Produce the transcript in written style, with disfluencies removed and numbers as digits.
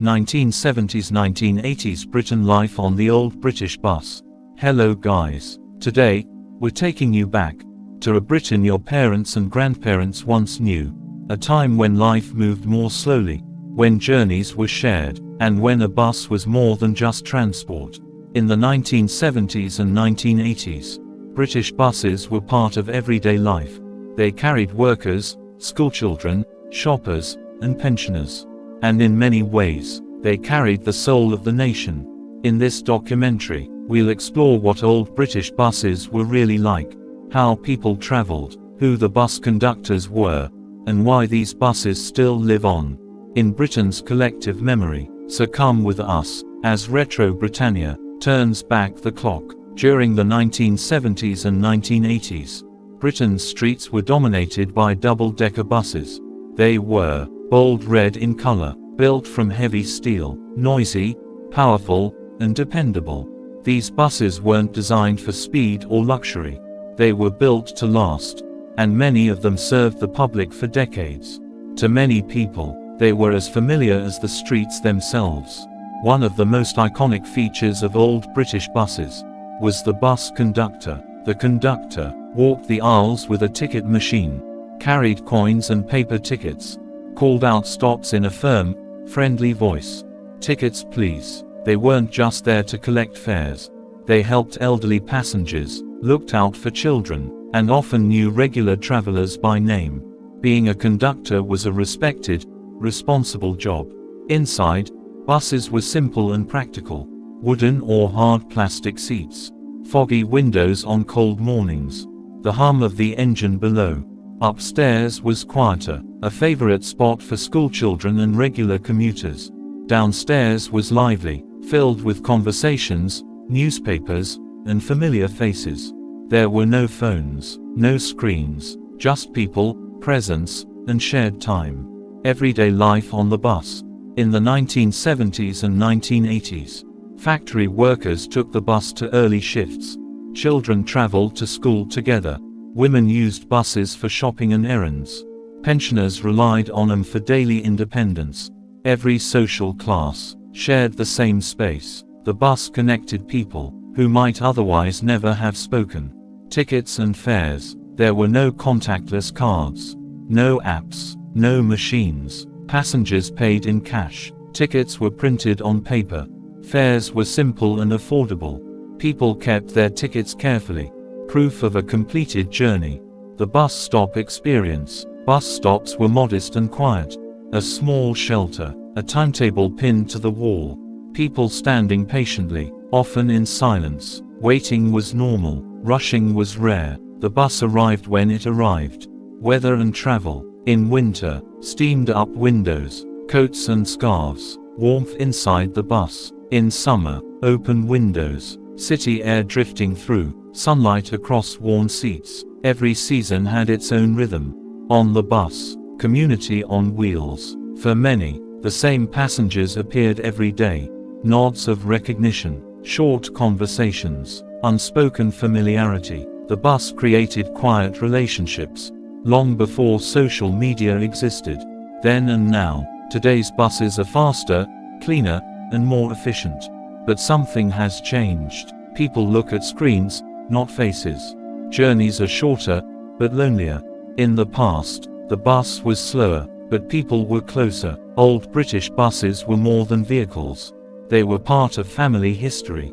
1970s-1980s Britain. Life on the old British bus. Hello guys. Today, we're taking you back to a Britain your parents and grandparents once knew. A time when life moved more slowly, when journeys were shared, and when a bus was more than just transport. In the 1970s and 1980s, British buses were part of everyday life. They carried workers, schoolchildren, shoppers, and pensioners. And in many ways, they carried the soul of the nation. In this documentary, we'll explore what old British buses were really like, how people traveled, who the bus conductors were, and why these buses still live on in Britain's collective memory. So come with us, as Retro Britannia turns back the clock. During the 1970s and 1980s, Britain's streets were dominated by double-decker buses. They were bold red in color, built from heavy steel, noisy, powerful, and dependable. These buses weren't designed for speed or luxury. They were built to last, and many of them served the public for decades. To many people, they were as familiar as the streets themselves. One of the most iconic features of old British buses was the bus conductor. The conductor walked the aisles with a ticket machine, carried coins and paper tickets, called out stops in a firm, friendly voice. Tickets please. They weren't just there to collect fares. They helped elderly passengers, looked out for children, and often knew regular travelers by name. Being a conductor was a respected, responsible job. Inside, buses were simple and practical. Wooden or hard plastic seats. Foggy windows on cold mornings. The hum of the engine below. Upstairs was quieter, a favorite spot for schoolchildren and regular commuters. Downstairs was lively, filled with conversations, newspapers, and familiar faces. There were no phones, no screens, just people, presence, and shared time. Everyday life on the bus. In the 1970s and 1980s, factory workers took the bus to early shifts. Children traveled to school together. Women used buses for shopping and errands. Pensioners relied on them for daily independence. Every social class shared the same space. The bus connected people who might otherwise never have spoken. Tickets and fares. There were no contactless cards, no apps, no machines. Passengers paid in cash. Tickets were printed on paper. Fares were simple and affordable. People kept their tickets carefully. Proof of a completed journey. The bus stop experience. Bus stops were modest and quiet. A small shelter, a timetable pinned to the wall. People standing patiently, often in silence. Waiting was normal. Rushing was rare. The bus arrived when it arrived. Weather and travel. In winter, steamed up windows, coats and scarves. Warmth inside the bus. In summer, open windows, city air drifting through, sunlight across worn seats. Every season had its own rhythm. On the bus, community on wheels. For many, the same passengers appeared every day. Nods of recognition, short conversations, unspoken familiarity. The bus created quiet relationships, long before social media existed. Then and now, today's buses are faster, cleaner, and more efficient. But something has changed. People look at screens, not faces. Journeys are shorter, but lonelier. In the past, the bus was slower, but people were closer. Old British buses were more than vehicles. They were part of family history.